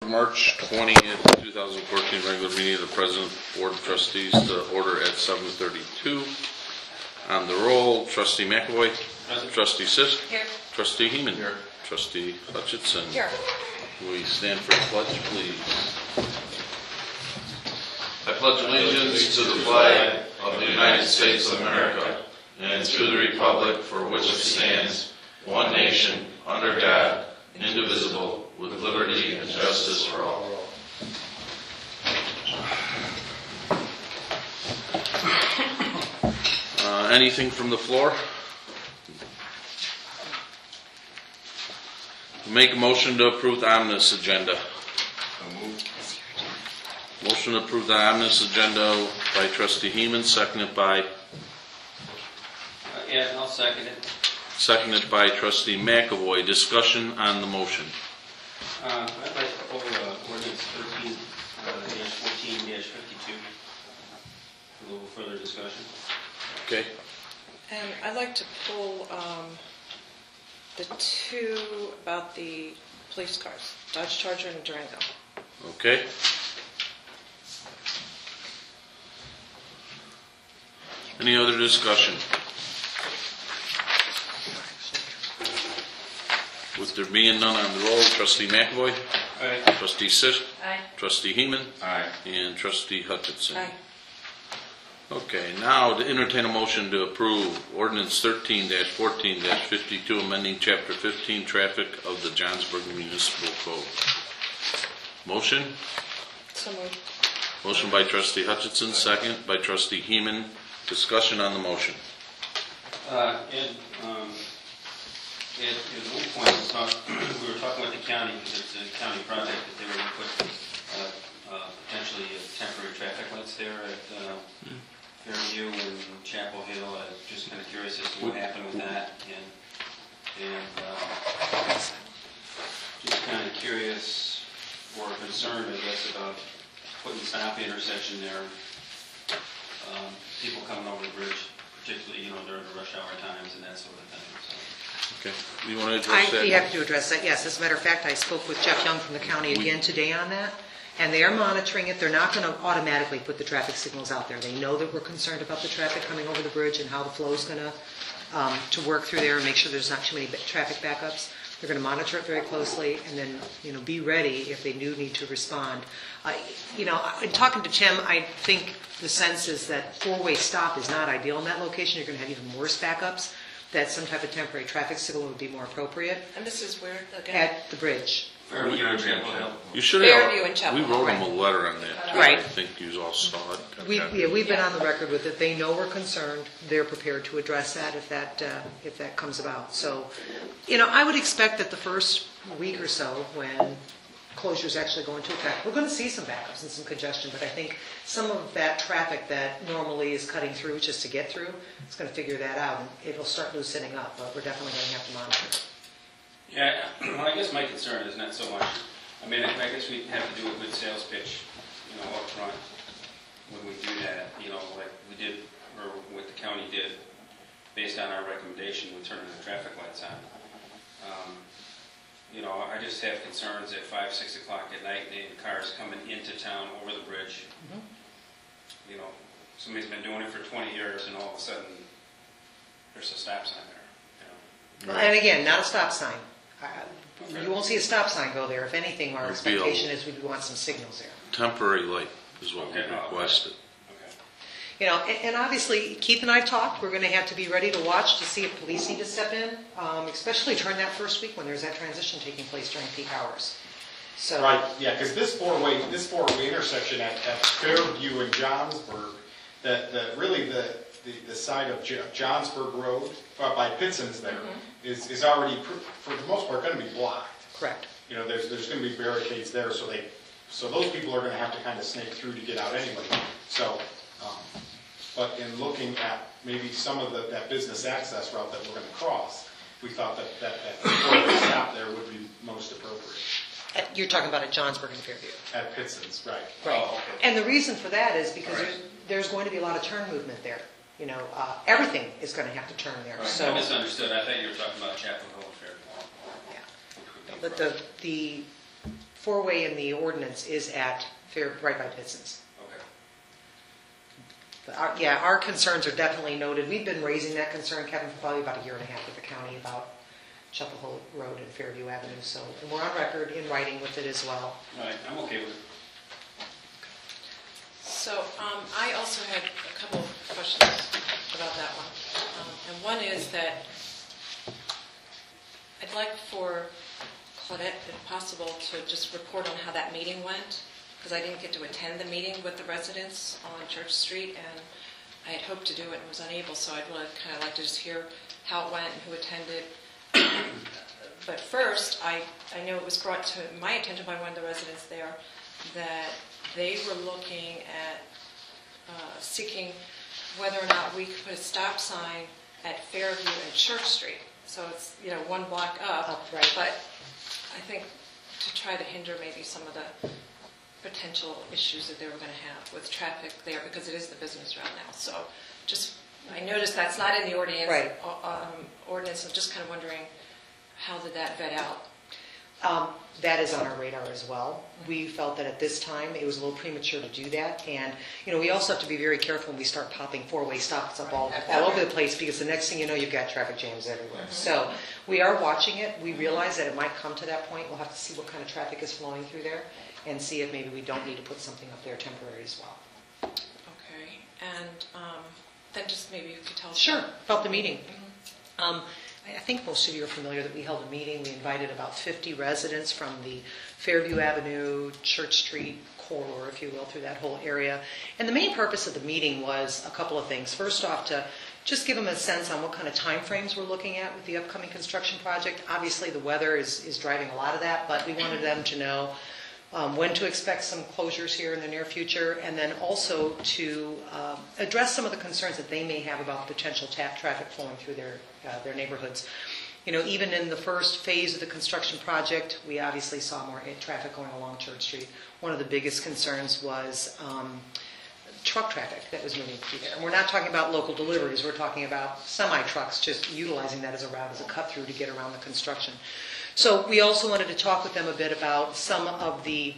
March 20th, 2014 regular meeting of the President Board of Trustees to order at 7:32. On the roll, Trustee McAvoy. Present. Trustee Sisk. Here. Trustee Heeman. Here. Trustee Hutchinson. Here. We stand for the pledge, please. I pledge allegiance to the flag of the United States of America and to the republic for which it stands, one nation, under God, indivisible, with liberty and justice for all. Anything from the floor? Make a motion to approve the omnibus agenda. Motion to approve the omnibus agenda by Trustee Heeman, seconded by... Yeah, I'll second it. Seconded by Trustee McAvoy. Discussion on the motion. I'd like to pull ordinance 13-14-52. A little further discussion. Okay. And I'd like to pull the two about the police cars, Dodge Charger and Durango. Okay. Any other discussion? With there being none on the roll, Trustee McAvoy. Aye. Trustee Sisk. Aye. Trustee Heeman. Aye. And Trustee Hutchinson. Aye. Okay, now to entertain a motion to approve ordinance 13-14-52, amending Chapter 15, Traffic of the Johnsburg Municipal Code. Motion? So moved. Motion by Trustee Hutchinson, second by Trustee Heeman. Discussion on the motion. Ed, at one point we were talking with the county, because it's a county project, that they were going to put potentially temporary traffic lights there at Fairview and Chapel Hill. I was just kind of curious as to what happened with that, and just kind of curious or concerned, I guess, about putting stop intersection there. People coming over the bridge, particularly, during the rush hour times and that sort of thing. So. Okay. You want to address that? I'd be happy to address that, yes. As a matter of fact, I spoke with Jeff Young from the county again today on that, and they are monitoring it. They're not going to automatically put the traffic signals out there. They know that we're concerned about the traffic coming over the bridge and how the flow is going to work through there and make sure there's not too many traffic backups. They're going to monitor it very closely and then, be ready if they do need to respond. In talking to Tim, I think the sense is that four-way stop is not ideal in that location. You're going to have even worse backups, that some type of temporary traffic signal would be more appropriate. And this is where, again? At the bridge. Fairview and Chapel Hill. You should Fairview have. and Chapel We Hill, wrote right. them a letter on that. Too. Right. I think you all saw it. We've been on the record with it. They know we're concerned. They're prepared to address that if that comes about. So, I would expect that the first week or so, when closures actually go into effect, we're going to see some backups and some congestion. But I think some of that traffic that normally is cutting through just to get through, it's going to figure that out, and it'll start loosening up. But we're definitely going to have to monitor it. Yeah, well, I guess my concern is not so much. I guess we have to do a good sales pitch, up front when we do that, like we did, or what the county did, based on our recommendation with turning the traffic lights on. I just have concerns at 5, 6 o'clock at night, the cars coming into town over the bridge. Mm-hmm. Somebody's been doing it for 20 years, and all of a sudden, there's a stop sign there. And again, not a stop sign. You won't see a stop sign go there. If anything, our expectation is we want some signals there. Temporary light is what we requested. Okay. And obviously, Keith and I talked. We're going to have to be ready to watch to see if police need to step in, especially during that first week when there's that transition taking place during peak hours. So. Right, yeah, because this four-way intersection at Fairview and Johnsburg, the side of Johnsburg Road by Pitson's there is already, for the most part, going to be blocked. Correct. There's going to be barricades there, so those people are going to have to kind of snake through to get out anyway. So, but in looking at maybe some of that business access route that we're going to cross, we thought that four-way stop there would be most appropriate. You're talking about at Johnsburg and Fairview. At Pitson's, right. Right. Oh, okay. And the reason for that is because there's going to be a lot of turn movement there. Everything is going to have to turn there. Right. So, I misunderstood. I thought you were talking about Chapel Hill and Fairview. yeah. But the four-way in the ordinance is at right by Pitson's. Okay. But our concerns are definitely noted. We've been raising that concern, Kevin, for probably about a year and a half with the county about Chapel Hill Road and Fairview Avenue. So, and we're on record in writing with it as well. All right, I'm okay with it. So I also had a couple of questions about that one. And one is that I'd like for Claudette, if possible, to just report on how that meeting went, because I didn't get to attend the meeting with the residents on Church Street, and I had hoped to do it and was unable, so I'd really kind of like to just hear how it went and who attended. But first, I know it was brought to my attention by one of the residents there that they were looking at seeking whether or not we could put a stop sign at Fairview and Church Street. So it's, one block up. Right. But I think to try to hinder maybe some of the potential issues that they were going to have with traffic there, because it is the business route now. So I noticed that's not in the ordinance. Right. Ordinance. I'm just kind of wondering, how did that vet out? That is on our radar as well. We felt that at this time it was a little premature to do that, and we also have to be very careful when we start popping four-way stops up all over the place, because the next thing you know, you've got traffic jams everywhere. Mm-hmm. So we are watching it. We realize that it might come to that point. We'll have to see what kind of traffic is flowing through there, and see if maybe we don't need to put something up there temporary as well. Okay, and then just maybe you could tell us. Sure, about the meeting. Mm-hmm. I think most of you are familiar that we held a meeting. We invited about 50 residents from the Fairview Avenue, Church Street corridor, if you will, through that whole area. And the main purpose of the meeting was a couple of things. First off, to just give them a sense on what kind of time frames we're looking at with the upcoming construction project. Obviously, the weather is driving a lot of that, but we wanted them to know when to expect some closures here in the near future, and then also to address some of the concerns that they may have about potential traffic flowing through their neighborhoods. Even in the first phase of the construction project, we obviously saw more traffic going along Church Street. One of the biggest concerns was truck traffic that was moving through there. And we're not talking about local deliveries. We're talking about semi-trucks just utilizing that as a route, as a cut-through to get around the construction. So we also wanted to talk with them a bit about some of the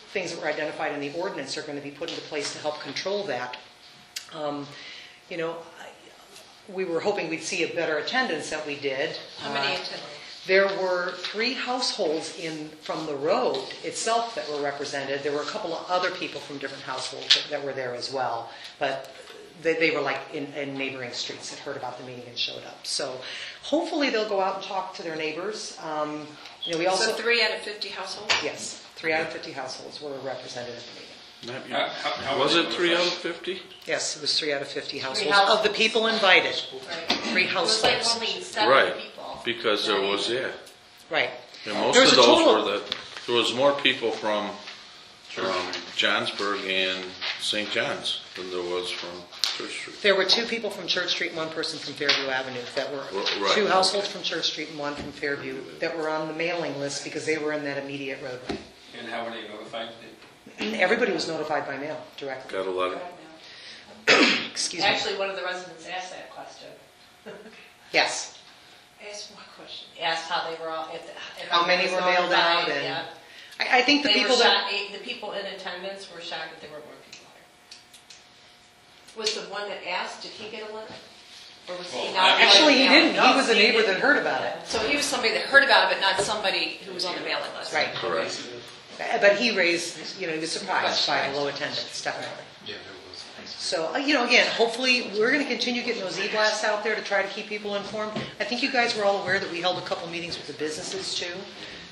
things that were identified in the ordinance are going to be put into place to help control that. We were hoping we'd see a better attendance than we did. How many attended? There were 3 households from the road itself that were represented. There were a couple of other people from different households that were there as well. But they were like in neighboring streets that heard about the meeting and showed up. So hopefully they'll go out and talk to their neighbors. We also, so 3 out of 50 households? Yes, 3 out of 50 households were represented at the meeting. How Was it 3 out of 50? Yes, it was 3 out of 50 households. households. Of the people invited, Right. 3 It was households. like only 7 Right, people. because there was, Right. and most There was of a those total- were there was more people from Johnsburg and St. John's than there was from Church Street. There were 2 people from Church Street and 1 person from Fairview Avenue that were, Right. 2 households from Church Street and 1 from Fairview that were on the mailing list because they were in that immediate roadway. And how were they notified? Everybody was notified by mail directly. Got a lot of, Excuse me. Actually, one of the residents asked that question. Yes. Ask one question. Asked how they were all, if How many was were mailed out notified, and- yeah. I think the They people were that... shocked, the people in attendance were shocked that there were more people here. Was the one that asked, did he get a letter? Or was he Well, not? Actually, he didn't. He No, was a he neighbor didn't. that heard about it. So he was somebody that heard about it, but not somebody who was on the mailing list. Right. correct. But he raised, he was surprised by the low attendance, definitely. Yeah, there was. So, again, hopefully, we're going to continue getting those e-blasts out there to try to keep people informed. I think you guys were all aware that we held a couple meetings with the businesses, too,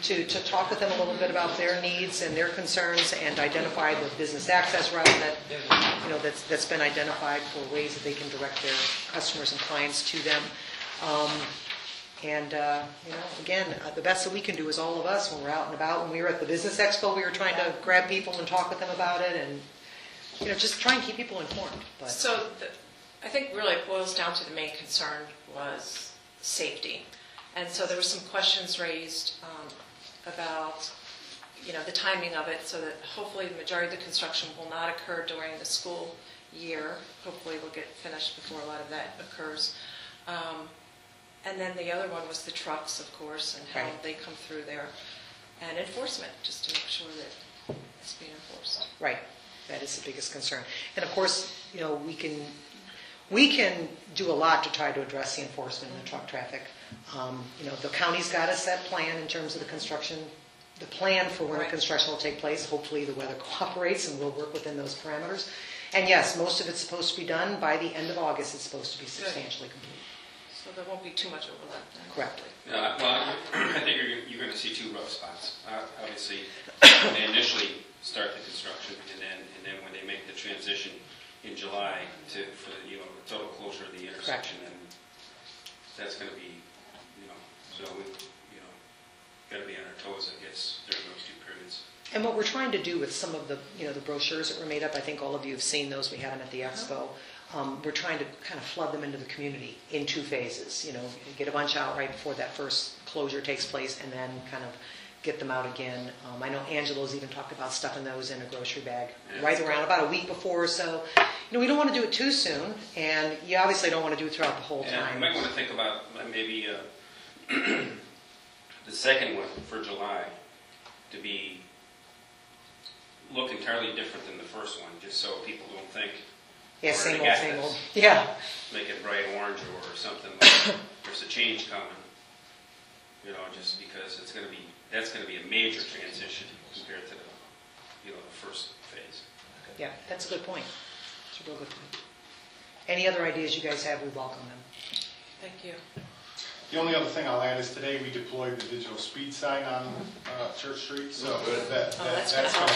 to talk with them a little bit about their needs and their concerns and identify the business access route that's been identified for ways that they can direct their customers and clients to them. Again, the best that we can do is all of us when we're out and about. When we were at the Business Expo, we were trying to grab people and talk with them about it and, just try and keep people informed. But So I think really it boils down to the main concern was safety. And so there were some questions raised about, the timing of it, so that hopefully the majority of the construction will not occur during the school year. Hopefully we'll get finished before a lot of that occurs. And then the other one was the trucks, of course, and how Right. they come through there. and enforcement, just to make sure that it's being enforced. Right, that is the biggest concern. And of course, we can do a lot to try to address the enforcement in the truck traffic. The county's got a set plan in terms of the construction, the plan for when the Right. construction will take place. Hopefully the weather cooperates and we'll work within those parameters. And yes, most of it's supposed to be done by the end of August. It's supposed to be substantially complete. So there won't be too much overlap then. Correct. Well, I think you're going to see two rough spots. Obviously, when they initially start the construction, and then when they make the transition in July for the total closure of the intersection, and that's going to be, so we, got to be on our toes, I guess, during those two periods. And what we're trying to do with some of the, the brochures that were made up, I think all of you have seen those, we had them at the expo. We're trying to kind of flood them into the community in two phases. Get a bunch out right before that first closure takes place and then kind of get them out again. I know Angelo's even talked about stuffing those in a grocery bag right around about a week before or so. We don't want to do it too soon, and you obviously don't want to do it throughout the whole time. You might want to think about maybe the second one for July to look entirely different than the first one, just so people don't think, Yeah, Or same the old, gas same is- old. Yeah, make it bright orange or something like there's a change coming. Just because that's going to be a major transition compared to the first phase. yeah, that's a good point. It's a real good point. Any other ideas you guys have, we welcome them. Thank you. The only other thing I'll add is today we deployed the digital speed sign on Church Street, so that's gonna help.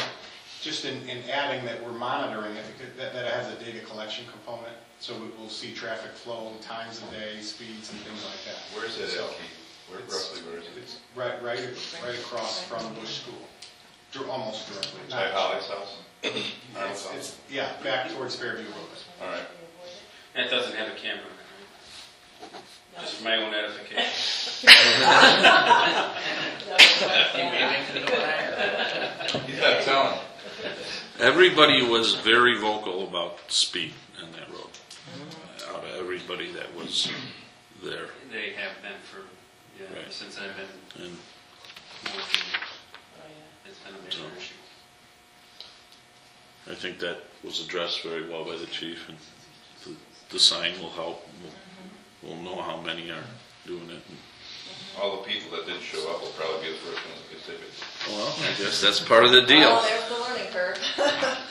just in adding that we're monitoring it, that it has a data collection component, so we'll see traffic flow, times of day, speeds, and things like that. Where is it So at, Keith? Roughly where is it? it's right across from Bush School, almost directly. By Holly's house? Arnold's house? It's back towards Fairview Road. All right. That doesn't have a camera on it, right? Just for my own edification. Yeah, tell him. Everybody was very vocal about speed on that road. Out of everybody that was there. They have been Right. since I've been And working. It's been a major So- issue. I think that was addressed very well by the chief, and the sign will help. We'll know how many are doing it. All the people that didn't show up will probably be the first ones to get tickets. Well, I guess that's part of the deal. Oh, there's the learning curve.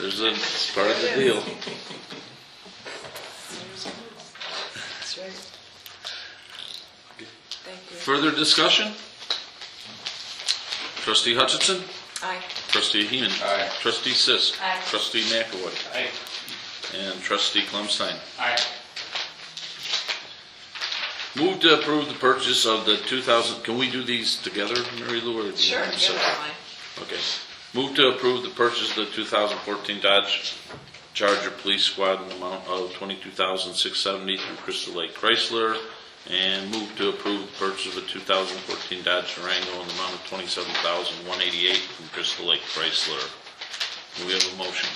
It's part of the deal. That's right. Thank you. Further discussion? Trustee Hutchinson? Aye. Trustee Heenan? Aye. Trustee Sisk? Aye. Trustee McAvoy? Hey. And Trustee Clemstein? All right. Move to approve the purchase of the 2000, can we do these together, Mary Lou? Or do you Sure, want to yeah, say- that's fine. Okay. Move to approve the purchase of the 2014 Dodge Charger Police Squad in the amount of $22,670 through Crystal Lake Chrysler. And move to approve the purchase of a 2014 Dodge Durango in the amount of $27,188 from Crystal Lake Chrysler. Do we have a motion?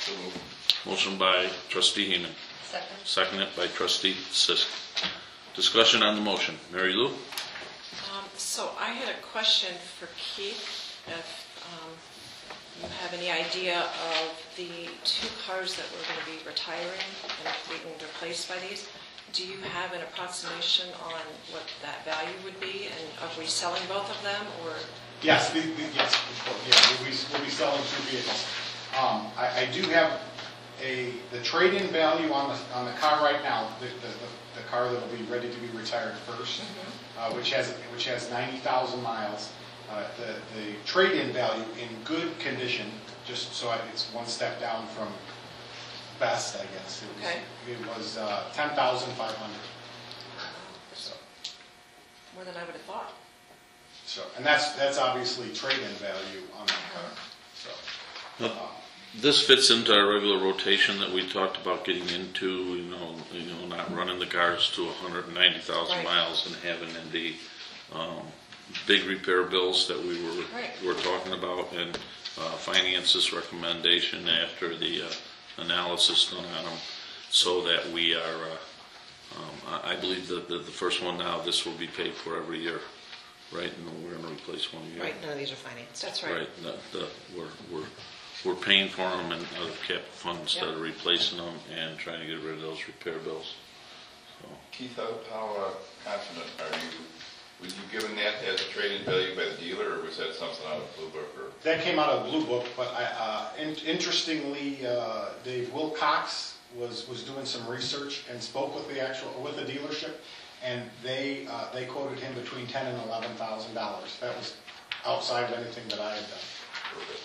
So moved. Motion by Trustee Heeman, Second. seconded by Trustee Sisk. Discussion on the motion. Mary Lou? So I had a question for Keith, if you have any idea of the two cars that we're going to be retiring and being replaced by these. Do you have an approximation on what that value would be, and are we selling both of them, or? Yes, yes, of course, yeah, we'll be selling two vehicles. I do have the trade-in value on the car right now, the car that will be ready to be retired first, which has 90,000 miles. The trade-in value in good condition, just so it's one step down from best, I guess. It was $10,500. So. More than I would have thought. So, and that's obviously trade-in value on that car. So, This fits into our regular rotation that we talked about getting into, not running the cars to 190,000 Right. miles and having the big repair bills that we Right. were talking about, and finance's recommendation after the analysis done on them, so that we are, I believe that the first one now, this will be paid for every year. Right, and we're gonna replace one a year. Right, none of these are financed. That's right. Right, we're paying for them in out of capital fund instead of replacing them and trying to get rid of those repair bills. So, Keith, how confident are you? Were you given that as a trade-in value by the dealer, or was that something out of Blue Book? Or? That came out of Blue Book, but interestingly, Dave Wilcox was doing some research and spoke with the dealership, and they quoted him between $10,000 and $11,000. That was outside of anything that I had done.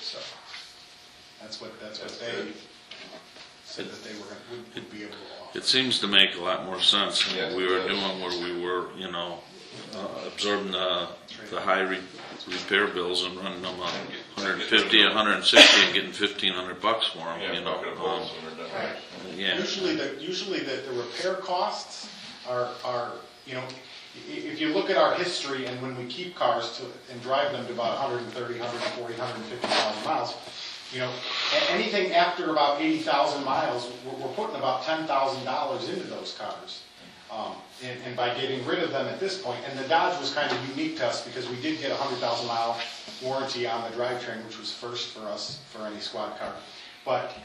So that's what they said that they would be able to offer. it seems to make a lot more sense than Yes, what we were it does. doing where we were, absorbing the high repair bills and running them on 150, 160 and getting $1,500 for them, Yeah, bucket of bolts when we're done. Right. yeah. Usually the repair costs are if you look at our history and when we keep cars and drive them to about 130, 140, 150,000 miles, anything after about 80,000 miles, we're putting about $10,000 into those cars. And by getting rid of them at this point, and the Dodge was kind of unique to us because we did get a 100,000 mile warranty on the drivetrain, which was first for us for any squad car. But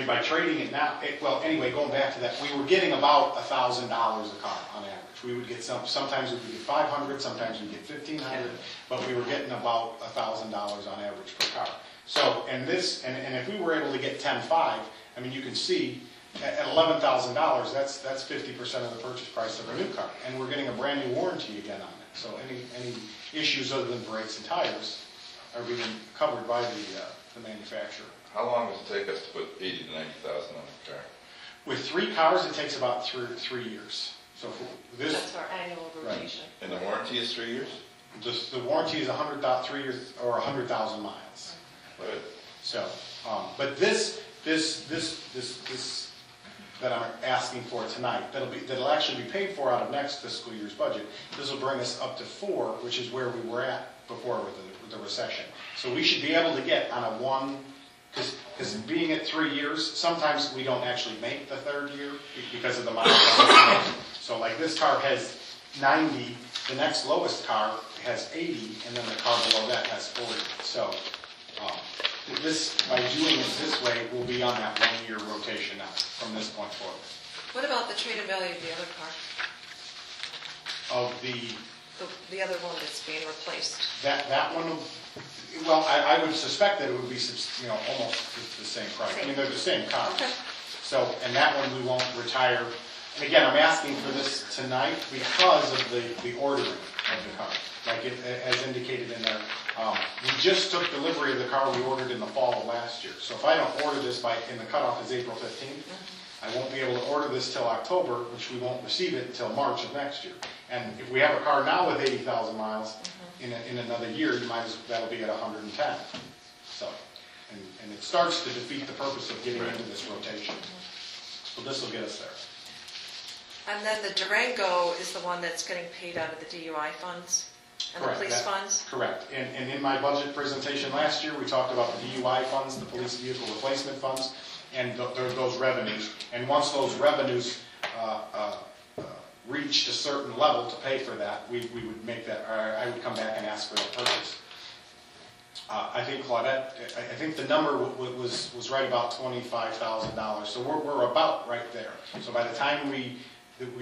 by trading it now, going back to that, we were getting about $1,000 a car on average. We would get sometimes we would get 500, sometimes we get 1,500, but we were getting about $1,000 on average per car. So, and if we were able to get 10.5, you can see at $11,000, that's 50% of the purchase price of a new car, and we're getting a brand new warranty again on it. So any issues other than brakes and tires are being covered by the manufacturer. How long does it take us to put 80 to 90,000 on a car? With 3 cars, it takes about 3 years. So for this, That's our annual rotation. And the warranty is 3 years? the warranty is 3 years or 100,000 miles. Good. So, but this that I'm asking for tonight, that'll actually be paid for out of next fiscal year's budget. This will bring us up to 4, which is where we were at before with the recession. So we should be able to get on a 1, because being at 3 years, sometimes we don't actually make the 3rd year because of the miles. So like this car has 90, the next lowest car has 80, and then the car below that has 40. So by doing it this way, we'll be on that 1-year rotation now from this point forward. What about the trade-in value of the other car? Of The other one that's being replaced? that one, well, I would suspect that it would be almost the same price. They're the same car. Okay. So, and that one we won't retire. And again, I'm asking for this tonight because of the ordering of the car. Like as indicated in there, we just took delivery of the car we ordered in the fall of last year. So if I don't order this and the cutoff is April 15th, I won't be able to order this till October, which we won't receive it until March of next year. And if we have a car now with 80,000 miles, in another year, that'll be at 110. So, and it starts to defeat the purpose of getting into this rotation. So this will get us there. And then the Durango is the one that's getting paid out of the DUI funds and Correct. the police funds? Correct. And in my budget presentation last year, we talked about the DUI funds, the police vehicle replacement funds, and those revenues. And once those revenues reached a certain level to pay for that, we would make that, or I would come back and ask for that purchase. I think Claudette, I think the number was right about $25,000. So we're about right there. So by the time we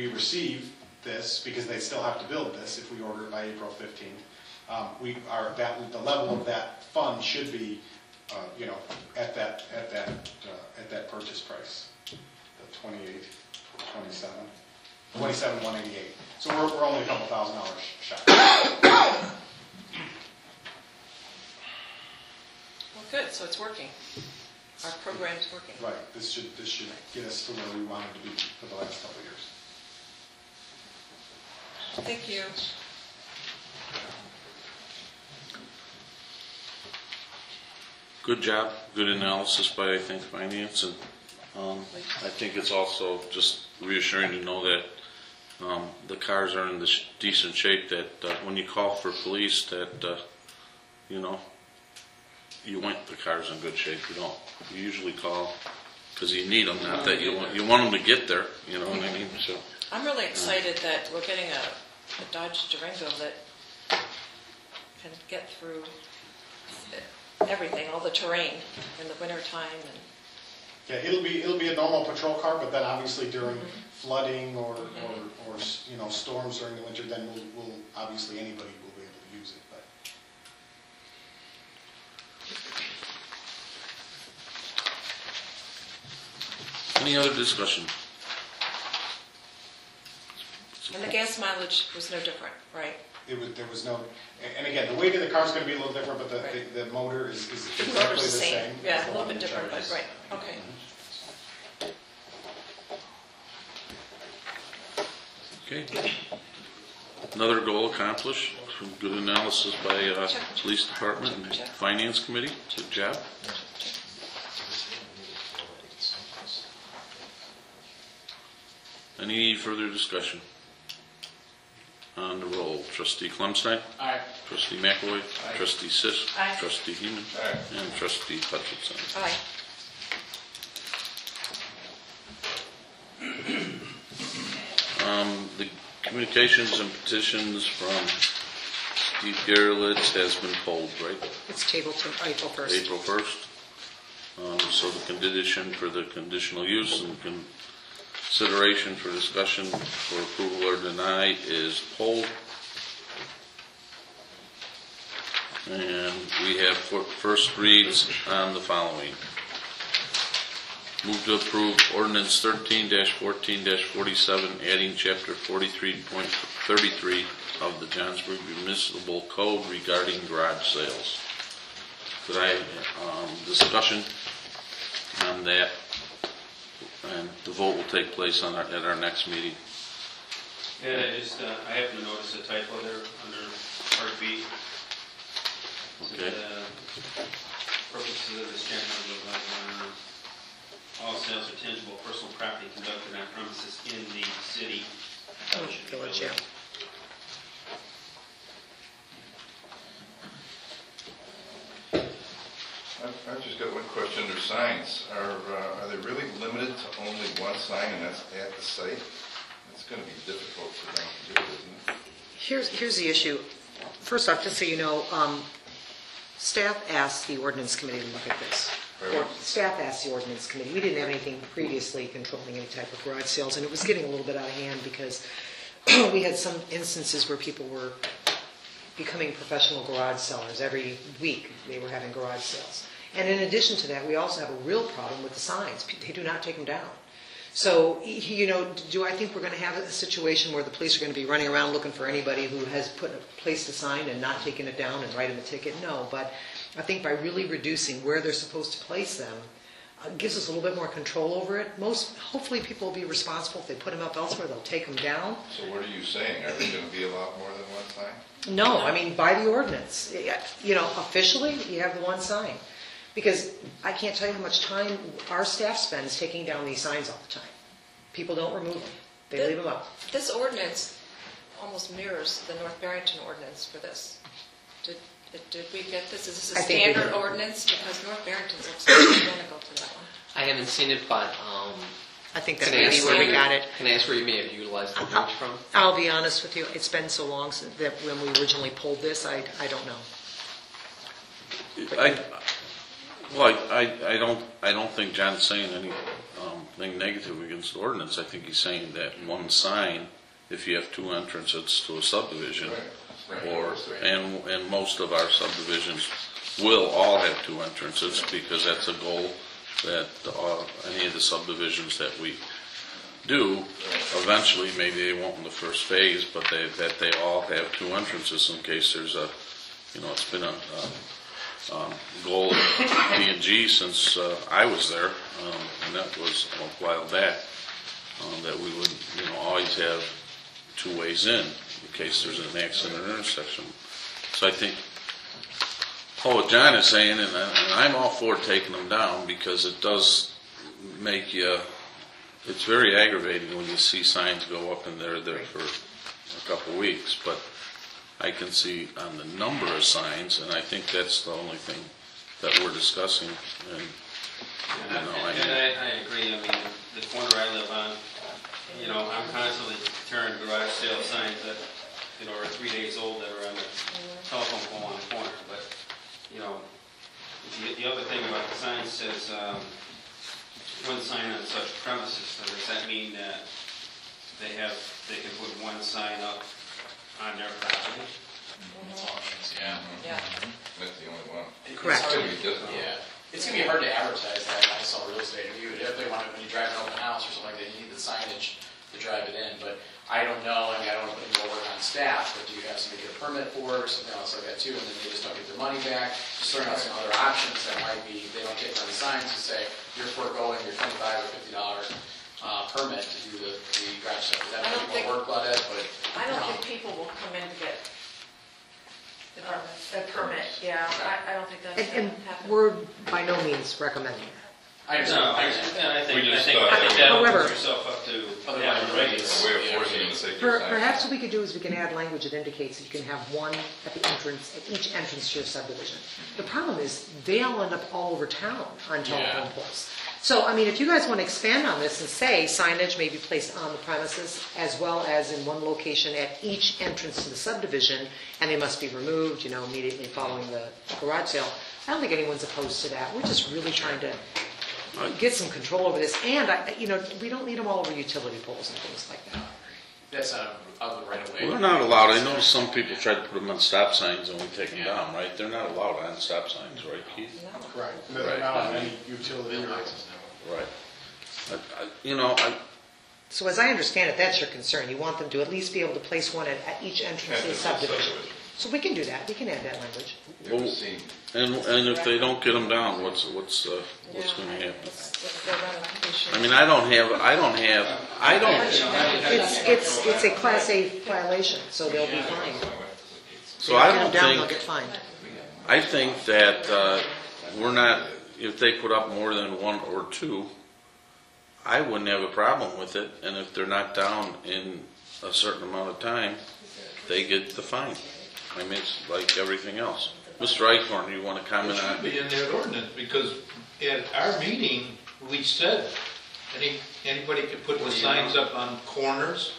receive this, because they still have to build this if we order it by April 15th, the level of that fund should be, at that purchase price, the 27,188. So we're only a couple $1,000 shy. Well, good, so it's working. Our program's working. Right. This should get us to where we wanted to be for the last couple of years. Thank you. Good job, good analysis by, I think, finance, and I think it's also just reassuring to know that the cars are in this decent shape, that when you call for police, that, you want the cars in good shape. You usually call because you need them, not that you want them to get there, you know what I mean? So I'm really excited that we're getting a a Dodge Durango that can get through everything, all the terrain in the wintertime. And Yeah, it'll be a normal patrol car, but then obviously during flooding or storms during the winter, then we'll obviously anybody will be able to use it. But Any other discussion? And the gas mileage was no different, right? there was no, and again, the weight of the car is going to be a little different, but the motor is exactly the same. Yeah, a little bit different, but right, okay. Okay. Another goal accomplished. Some good analysis by Police Department and Finance Committee. Good job. Any further discussion? On the roll, Trustee Clemstein? Aye. Trustee McAvoy? Trustee Sisk? Aye. Trustee Heeman? Aye. And Trustee Hutchinson. Aye. The communications and petitions from Steve Gerlitz has been pulled, right? It's tabled to April 1st. April 1st. So the condition for the conditional use and consideration for discussion for approval or deny is pulled. And we have first reads on the following. Move to approve ordinance 13-14-47, adding chapter 43.33 of the Johnsburg Municipal Code regarding garage sales. Could I have discussion on that? And the vote will take place at our next meeting. And I happen to notice a typo there under part B. Okay. Purposes of this chapter, all sales of tangible personal property conducted on premises in the city. Village, yeah. I've just got one question. Under signs, are they really limited to only one sign, and that's at the site? It's going to be difficult for them to do, isn't it? Here's the issue. First off, just so you know, staff asked the ordinance committee to look at this. Or staff asked the ordinance committee. We didn't have anything previously controlling any type of garage sales, and it was getting a little bit out of hand because we had some instances where people were becoming professional garage sellers. Every week they were having garage sales. And in addition to that, we also have a real problem with the signs. They do not take them down. So, do I think we're going to have a situation where the police are going to be running around looking for anybody who has placed a sign and not taken it down and write them a ticket? No, but I think by really reducing where they're supposed to place them, gives us a little bit more control over it. Hopefully people will be responsible. If they put them up elsewhere, they'll take them down. So what are you saying? Are there going to be a lot more than one sign? No, I mean, by the ordinance. Officially, you have the one sign. Because I can't tell you how much time our staff spends taking down these signs all the time. People don't remove them. They leave them up. This ordinance almost mirrors the North Barrington ordinance for this. Did we get this? Is this a I think we standard did. ordinance? Because North Barrington looks identical to that one. I haven't seen it, but I think that can I may be ask where we you- got it. Can I ask where you may have utilized the language from? I'll be honest with you, it's been so long since that when we originally pulled this, I don't know. I don't think John's saying anything negative against the ordinance. I think he's saying that one sign, if you have two entrances to a subdivision, and most of our subdivisions will all have two entrances because that's a goal that any of the subdivisions that we do, eventually, maybe they won't in the first phase, but that they all have two entrances in case there's it's been a goal of P&G since I was there, and that was a while back, that we would always have two ways in case there's an accident or intersection. So I think what John is saying, and I'm all for taking them down because it does make you, it's very aggravating when you see signs go up and they're there for a couple weeks, but I can see on the number of signs, and I think that's the only thing that we're discussing. And I agree. I mean, the corner I live on, I'm constantly tearing garage sale signs up. are 3 days old that are on the telephone pole on the corner. But, the other thing about the sign says, one sign on such premises, so does that mean that they can put one sign up on their property? Yeah. That's the only one. Correct. It's gonna be difficult. Yeah. It's going to be hard to advertise that. I saw real estate. If you definitely want it when you drive an open house or something like that, you need the signage to drive it in. But I don't know. I don't want to put any more work on staff, but do you have somebody get a permit for it or something else like that too? And then they just don't get their money back. Just throwing out some other options that might be, they don't take on the signs to say, you're foregoing your $25 or $50 permit to do the garage stuff. That I might don't be more work, but I don't think people will come in to get a permit, yeah, I don't think that's And, going and to happen. we're by no means recommending that. I understand. No, I understand. I think We just that However- opens yourself up to Other having liabilities. regulars. A way of forcing them to take your sign. Perhaps what we could do is we can add language that indicates that you can have one at the entrance, at each entrance to your subdivision. The problem is, they all end up all over town on telephone poles. So, I mean, if you guys want to expand on this and say signage may be placed on the premises as well as in one location at each entrance to the subdivision, and they must be removed, immediately following the garage sale, I don't think anyone's opposed to that. We're just really trying to get some control over this, and, we don't need them all over utility poles and things like that. That's out right away. Well, they're not allowed. I know some people try to put them on stop signs and we take them down, right? They're not allowed on stop signs, right, Keith? Right. They're not on any utility or Right. So as I understand it, that's your concern. You want them to at least be able to place one at each entrance to the subdivision. So we can do that. We can add that language. Never seen. And if they don't get them down, what's going to happen? The ramifications. I mean, It's a Class A violation, so they'll be fined. So I If they don't get them down, they'll think, get fined. I think that we're not, if they put up more than one or two, I wouldn't have a problem with it, and if they're not down in a certain amount of time, they get the fine. I mean, it's like everything else. Mr. Eichhorn, you want to It comment should on? be in that ordinance, because at our meeting, we said, anybody could put the signs up on corners,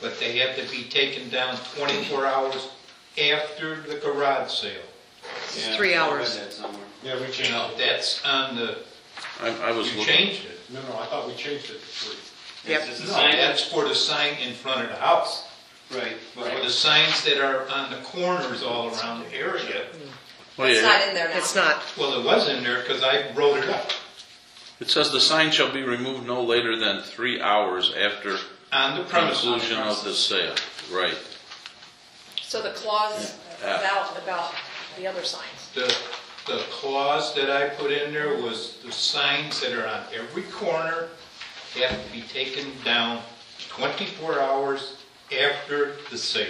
but they have to be taken down 24 hours after the garage sale. It's Yeah, 3 I read hours. that somewhere. Yeah, we changed it. That's on the, I was you looking. changed it. No, I thought we changed it to 3. Yep. It's a No, sign. that's for the sign in front of the house. Right. For the signs that are on the corners all around the area. Well, It's yeah, not in there now. It's not. Well, it was in there because I wrote it up. it says the sign shall be removed no later than 3 hours after On the premises. conclusion of the sale. Right. So the clause about the other signs. The clause that I put in there was the signs that are on every corner have to be taken down 24 hours after the sale.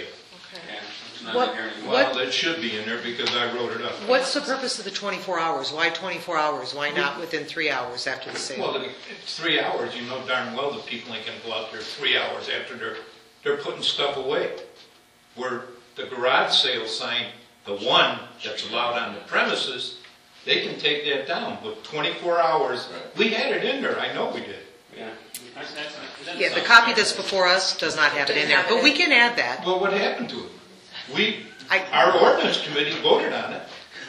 Okay. Yeah, it's not What- in here anymore. what- Well, that should be in there because I wrote it up. What's the purpose of the 24 hours? Why 24 hours? Why not within 3 hours after the sale? Well, it's 3 hours, you know darn well the people ain't gonna go out there 3 hours after they're putting stuff away. Where the garage sale sign, the one that's allowed on the premises, they can take that down, but 24 hours, we had it in there, I know we did. Yeah. Yeah, the copy that's before us does not have it in there, but we can add that. Well, what happened to it? I- Our ordinance committee voted on it.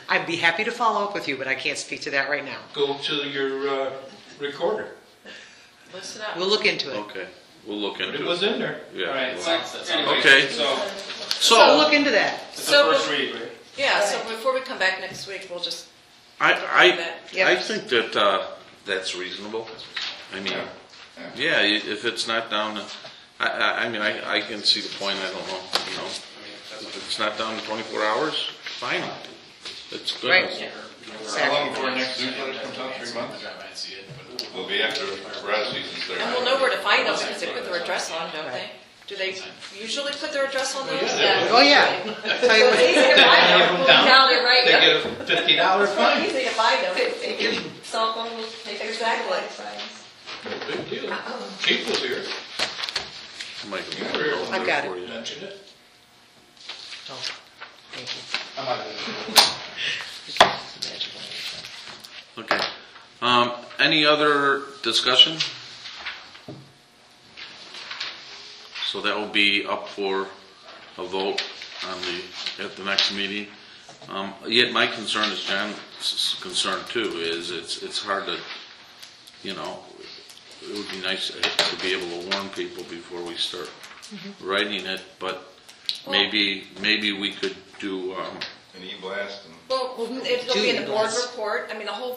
I'd be happy to follow up with you, but I can't speak to that right now. Go to your recorder. Listen up. We'll look into it. Okay. We'll look But into it it. was in there. Yeah. All right, we'll- so, anyway, Okay. so, So look into that. it's So- the first read, right? Yeah, so before we come back next week, we'll just, I Yep. think that that's reasonable. I mean, yeah, if it's not down, I mean, I can see the point, I don't know, if it's not down in 24 hours, fine. It's good. Right. How long before next newsletter comes out? 3 months? I might see it, but Will be after garage season starts. and we'll know where to find them because they put their address on, don't they? Do they usually put their address on those? Oh, yeah. Tell you what- Easy to find Have them. them down. Down there, right? They get a $50 fine. Easy to find them. Cell phone will take exactly. Big deal. Chief was here. Make a note I've got there for it. you. Mentioned it. Oh, thank you. I might have Okay. Any other discussion? So that will be up for a vote on at the next meeting. Yet my concern is John's concern too, is it's hard to, you know, it would be nice to be able to warn people before we start writing it, but maybe we could do, An e-blast and. Well, it'll be in the board Blast. report. I mean, the whole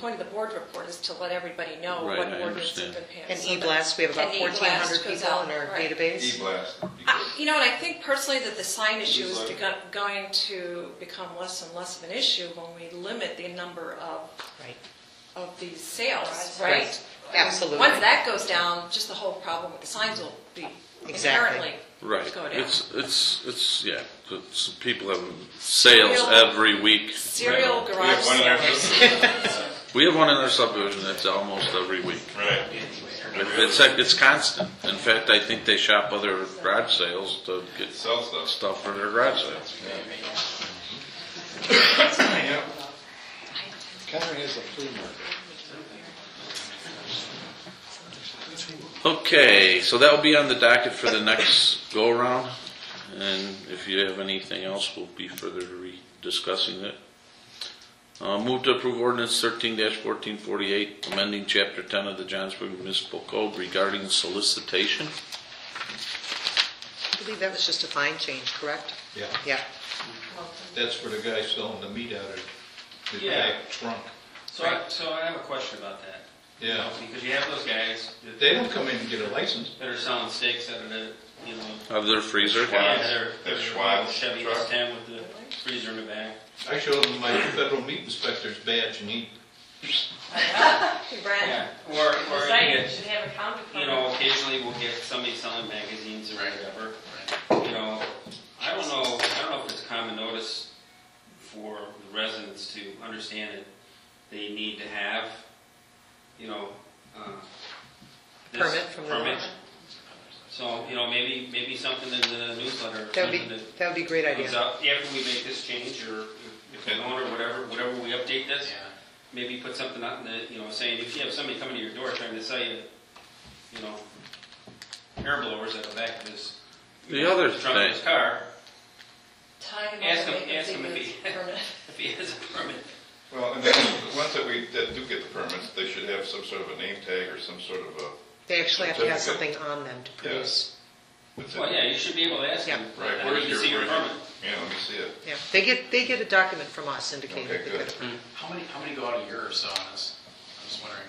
point of the board report is to let everybody know Right, what I ordinance have understand. been passed. And e-blast, we have about And 1,400 e-blast goes people out, in our right. database. E-blast. You know, and I think personally that the sign issue is going to become less and less of an issue when we limit the number Right. of these sales, Right. right? Absolutely. Once that goes down, just the whole problem with the signs will be Exactly. inherently right. go down. It's yeah, people have sales Serial- every week. Serial We garage have one in our sales. system. We have one in our subdivision that's almost every week. Right. It's constant. In fact, I think they shop other garage sales to get Sell stuff. stuff for their garage sales. Yeah. Connery is a flea market. Okay, so that will be on the docket for the next go-around. And if you have anything else, we'll be further discussing it. Move to approve ordinance 13-1448, amending chapter 10 of the Johnsburg Municipal Code regarding solicitation. I believe that was just a fine change, correct? Yeah, Yeah. that's for the guy selling the meat out of his Yeah. back trunk. So I have a question about that. You Yeah. know, because you have those guys They don't come in and get a license. that are selling steaks out of the, you know, Of their freezer. yeah, That they're Schwab Chevy truck. S10 with the freezer in the back. I showed him my federal meat inspector's badge and he, Brand. Yeah, or The you site get, should have a counter. you know, occasionally we'll get somebody selling magazines or whatever. You know, I don't know if it's common notice for the residents to understand that they need to have, you know, this Permit from the permit. owner. So, you know, maybe something in the newsletter, That would something be, that would be a great that comes idea. out after we make this change, or if the owner, whatever we update this, Yeah. maybe put something out in the, you know, saying if you have somebody coming to your door trying to sell you, you know, air blowers at the back of his The other trunk of his thing- car, Tie them ask up, him, make ask him them if see he, the permit. if he has a permit. Well, and then the ones that do get the permits, they should have some sort of a name tag or some sort of a. They actually have to have Certificate. something on them to Yeah. produce. What's Well, it? yeah, you should be able to ask him. Yeah. Right, I where's need to your, see your where's permit. your, yeah, let me see it. Yeah, they get a document from us indicating Okay, that they good. get a permit. How many go out a year or so on this? I'm just wondering,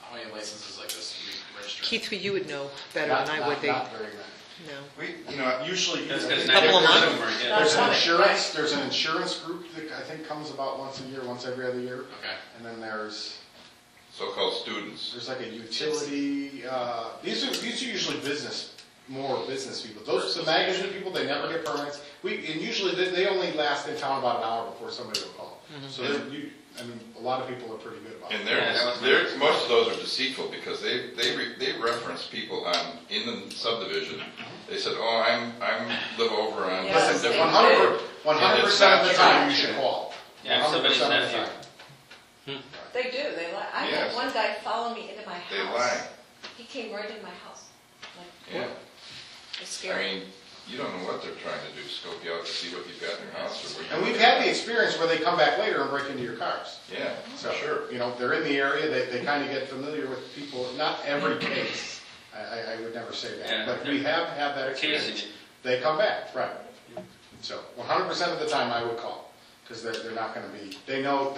how many licenses like this do we register? Keith, you would know better than I would. They, Not very many. no. We, usually. That's because Couple of 90% months. of them are good. There's an Right. insurance, there's an insurance group that I think comes about once a year, once every other year. Okay. And then there's So-called students. like a utility, these are usually more business people. Those, the magazine people, they never get permits. And usually they only last in town about an hour before somebody will call. So a lot of people are pretty good about it. And Yeah, that was my- most of those are deceitful because they reference people in the subdivision. They said, oh, I'm live over on. Yes. Listen, different 100% of the time you should call. Yeah, if somebody's 100% of not the here. time. They do, they lie. I Yes. had one guy follow me into my house. They lie. He came right in my house. Like, Yeah. it's I scary. mean, you don't know what they're trying to do, scope you out to see what you've got in your house or where you. And we've had the experience where they come back later and break into your cars. Yeah, So, sure. they're in the area, they kind of get familiar with people, not every case, I would never say Yeah. that, but we have had that experience. Occasionally. They come back, right. So, 100% of the time I would call, because they're not gonna be, they know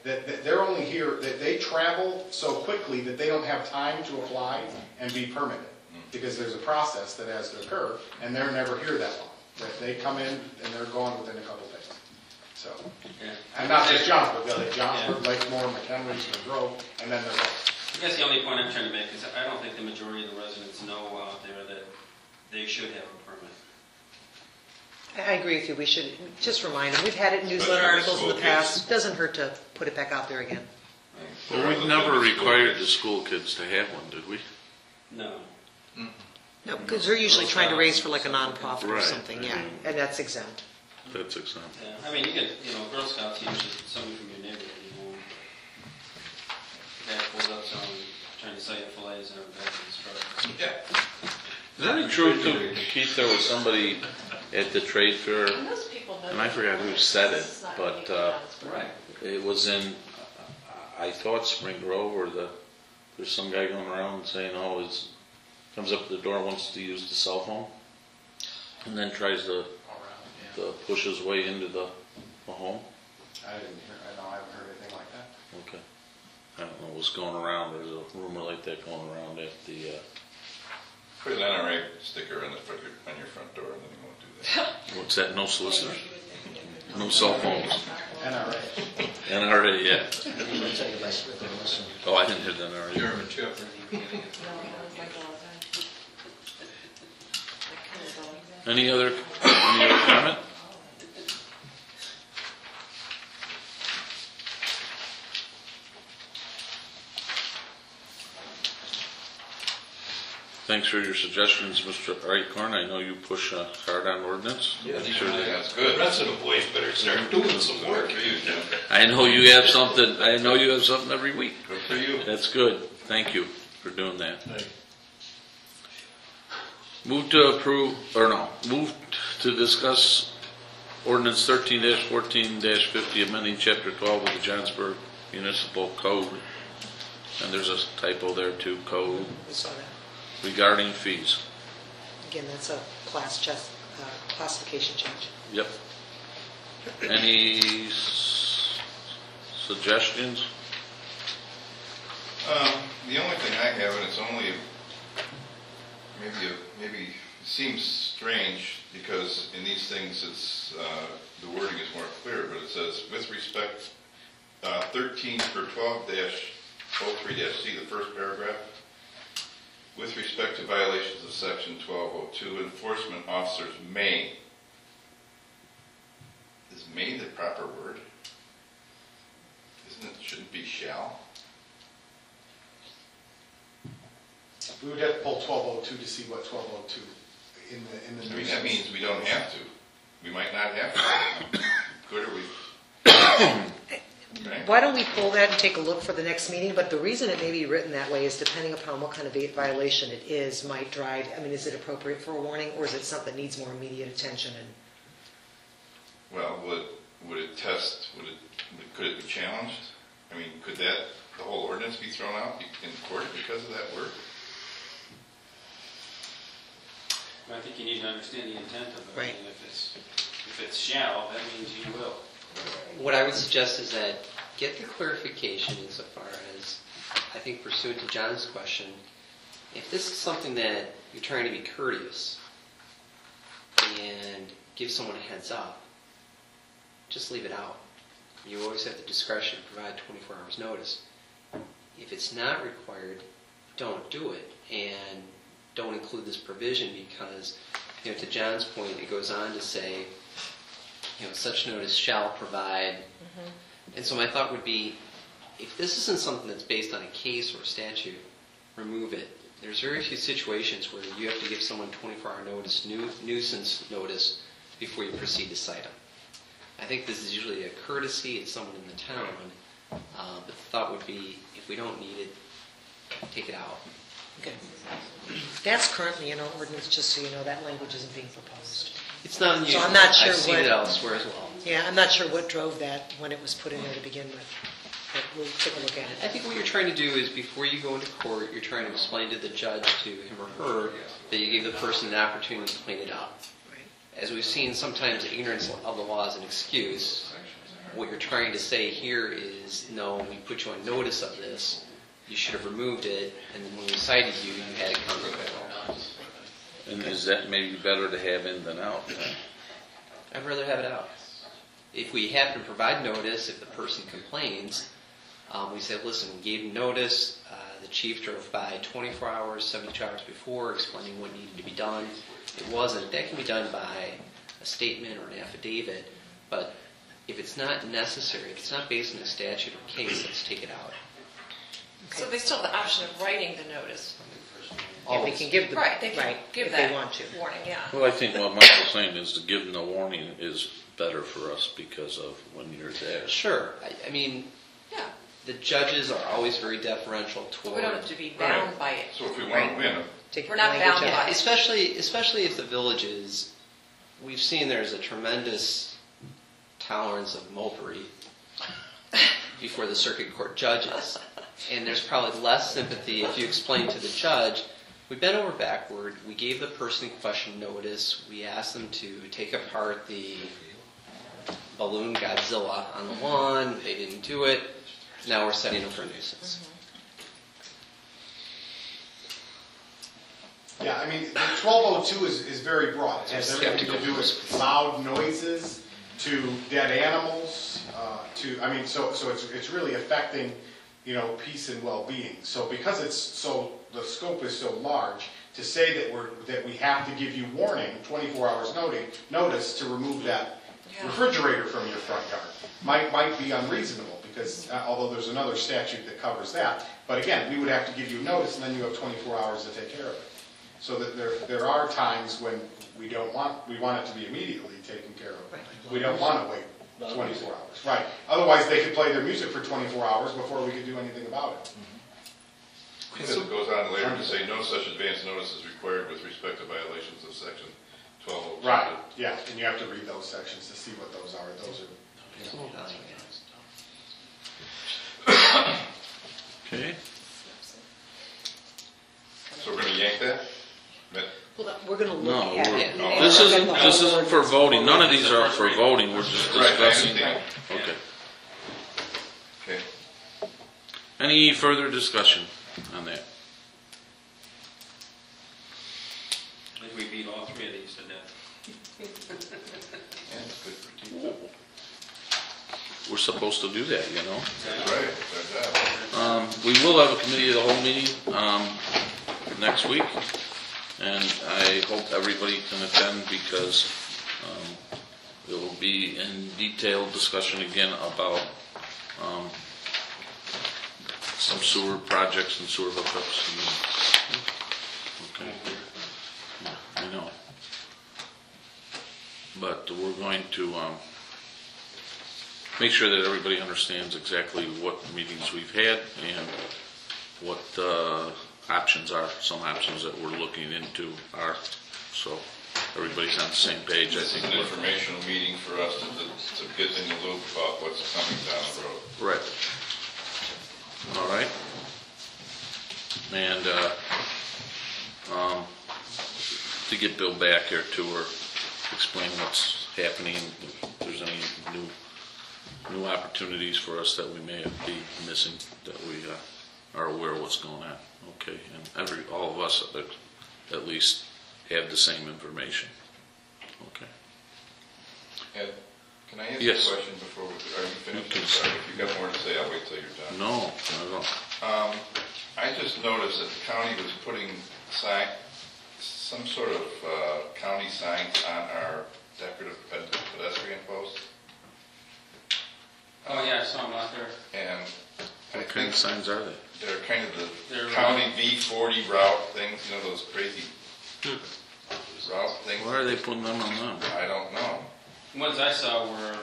that they're only here, that they travel so quickly that they don't have time to apply and be permitted. Because there's a process that has to occur, and they're never here that long. They come in and they're gone within a couple days. So, Yeah. and not just Johnsburg, like Johnsburg, Lakemore, McHenry, Monroe, and then they're gone. I guess the only point I'm trying to make is I don't think the majority of the residents know out there that they should have a permit. I agree with you. We should just remind them. We've had it in newsletter Especially articles in the school past. kids. It doesn't hurt to put it back out there again. Well, we've never required the school kids to have one, did we? No. No, because they're usually trying to raise for like a nonprofit or Right. something, yeah, and that's exempt. That's exempt. Yeah, I mean, you get, Girl Scouts usually somebody from your neighborhood, Dad pulls up selling, trying to sell you fillets and everything in his truck. Yeah. Is that true, too, Keith? There was somebody at the trade fair, And those people know. and I forgot who said it, This is not but really Johnsburg. Right. it was in, I thought Spring Grove, or there's some guy going around saying, oh, comes up to the door, wants to use the cell phone, and then tries to push his way into the home. I haven't heard anything like that. Okay. I don't know what's going around. There's a rumor like that going around at the, Put an NRA sticker on your front door, and then you won't do that. what's that, no solicitor? No cell phones. NRA. NRA, yeah. Oh, I didn't hear the NRA. German Shepherd. No, that was like a- Any other comment? Thanks for your suggestions, Mr. Eichhorn. I know you push hard on ordinance. Yeah, Sure that- that's The good. rest of the boys better start doing some work. Good for you, Jim. I know you have something. I know you have something every week. Good for you. That's good. Thank you for doing that. Move to approve, move to discuss ordinance 13-14-50, amending chapter 12 of the Johnsburg Municipal Code. And there's a typo there too, code, We saw that. regarding fees. Again, that's a classification change. Yep. Any suggestions? The only thing I have, and it's only maybe seems strange because in these things it's the wording is more clear, but it says with respect 13 or 12-03-C, the first paragraph. With respect to violations of section 1202, enforcement officers may. Is may the proper word? Shouldn't it be shall? We would have to pull 1202 to see what 1202 in the I mean, nuisance. that means we don't have to. We might not have to. Could or we? Right? Why don't we pull that and take a look for the next meeting? But the reason it may be written that way is depending upon what kind of violation it is, might drive, I mean, is it appropriate for a warning, or is it something that needs more immediate attention? And Well, would it could it be challenged? I mean, could the whole ordinance be thrown out in court because of that word? I think you need to understand the intent of it. Right. And if it's shall, that means you will. What I would suggest is that get the clarification insofar as, I think pursuant to John's question, if this is something that you're trying to be courteous and give someone a heads up, just leave it out. You always have the discretion to provide 24 hours notice. If it's not required, don't do it. And don't include this provision because, to John's point, it goes on to say, such notice shall provide. Mm-hmm. And so my thought would be, if this isn't something that's based on a case or a statute, remove it. There's very few situations where you have to give someone 24-hour notice, nuisance notice, before you proceed to cite them. I think this is usually a courtesy. It's someone in the town. But the thought would be, if we don't need it, take it out. okay. That's currently in our ordinance, just so you know, that language isn't being proposed. It's not unusual. So I'm not sure I've seen what- it elsewhere as well. Yeah, I'm not sure what drove that when it was put in there to begin with. But we'll take a look at I it. think what you're trying to do is before you go into court, you're trying to explain to the judge, to him or her, that you gave the person an opportunity to clean it up. Right. As we've seen, sometimes ignorance of the law is an excuse. What you're trying to say here is, no, we put you on notice of this. You should have removed it, and then when we cited you, you had it come to court. And is that maybe better to have in than out? I'd rather have it out. If we have to provide notice, if the person complains, we say, listen, we gave notice, the chief drove by 24 hours, 72 hours before, explaining what needed to be done. It wasn't. That can be done by a statement or an affidavit, but if it's not necessary, if it's not based on a statute or case, let's take it out. So they still have the option of writing the notice. Yeah, they can give the, Right, they can right, give if that they want to. warning, yeah. Well, I think what Michael's saying is to give them the warning is better for us because of when you're there. Sure. I mean, Yeah, the judges are always very deferential we toward... don't have to be bound by it. So if we want to win, take We're not language bound out. by it. Especially if the villages, we've seen there's a tremendous tolerance of mopery before the circuit court judges. And there's probably less sympathy if you explain to the judge, we bent over backward, we gave the person in question notice, we asked them to take apart the balloon Godzilla on the lawn, they didn't do it, now we're setting them for a nuisance. Yeah, I mean, the 1202 is very broad. It has everything to do with loud noises, to dead animals, so it's really affecting, peace and well-being. So because the scope is so large, to say that we have to give you warning, 24 hours notice to remove that refrigerator from your front yard might be unreasonable, because although there's another statute that covers that, but again, we would have to give you notice, and then you have 24 hours to take care of it. So that there are times when we want it to be immediately taken care of. We don't want to wait 24 hours. Right. Otherwise, they could play their music for 24 hours before we could do anything about it. Because it goes on later to say no such advance notice is required with respect to violations of section 1202. Right. Yeah, and you have to read those sections to see what those are. Those are. Okay. So we're going to yank that? We're going to look No, at we're- it. this isn't for voting. None of these are up for voting. We're just Right, I discussing. understand. Okay. Okay. Any further discussion on that? I think we beat all three of these to death. Yeah, it's good for team. We're supposed to do that, That's right. That's that. We will have a committee of the whole meeting next week, and I hope everybody can attend, because it will be in detailed discussion again about some sewer projects and sewer hookups. Okay. Yeah, I know. But we're going to make sure that everybody understands exactly what meetings we've had and what options are. Some options that we're looking into are, so everybody's on the same page. I This is think. an informational meeting for us to get in the loop about what's coming down the road. Right. All right. And to get Bill back here too, or explain what's happening, if there's any new opportunities for us that we may be missing, that we are aware of what's going on. Okay, and all of us at least have the same information. Okay. Ed, can I ask Yes. a question before are you finished? You can. Sorry, if you've got more to say, I'll wait till you're done. No, not at all. I just noticed that the county was putting some sort of county signs on our decorative pedestrian posts. Oh, yeah, I saw them out there. And I What kind think of signs are they? they're kind of the They're, county V40 route things, those crazy route things. Why are they putting them on them? I don't know. The ones I saw were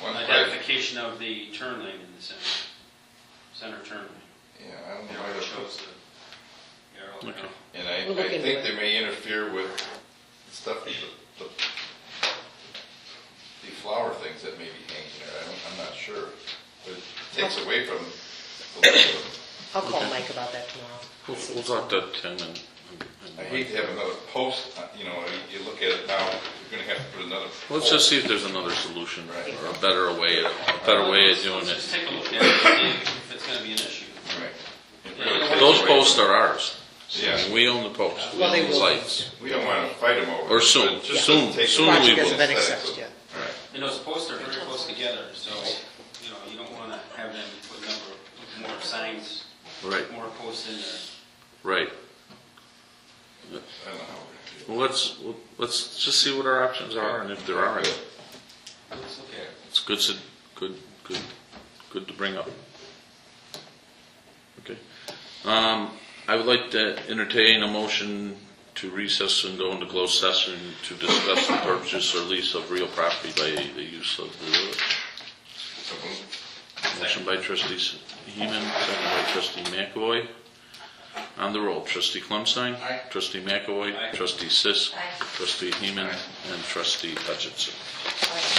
One place, identification of the turn lane in the center turn lane. yeah, I don't It know. already shows the arrow. Okay. And We'll look I into think it. they may interfere with stuff, the flower things that may be hanging there. I'm not sure. But it takes away from the look of them. I'll call Mike about that tomorrow. We'll talk to Tim and I hate to have another post, you look at it now, you're going to have to put another. let's just see if there's another solution Right. or a better way of doing Let's just it. take a look at it and see if it's going to be an issue. Right. It Yeah, really you know takes Those away posts from- are ours. Yeah. We own the posts. We Well, they own the will. sites. We don't want to fight them over. Or it, soon. but just Soon. take Soon away we Project from hasn't been the aesthetics accepted of- yet. Right. And those posts are very close together, so, you don't want to have them put more signs, Right, more posts in there. right. I don't know how we're going to do it. Well, let's just see what our options are, and if there are any. Let's look at it. It's good to bring up. Okay. I would like to entertain a motion to recess and go into closed session to discuss the purchase or lease of real property by the use of the village. So moved. Motion by trustee Heeman, second by trustee McAvoy. On the roll, trustee Clemstein. Aye. Trustee McAvoy. Aye. Trustee Sisk. Aye. Trustee Heeman. Aye. And trustee Hutchinson. All right.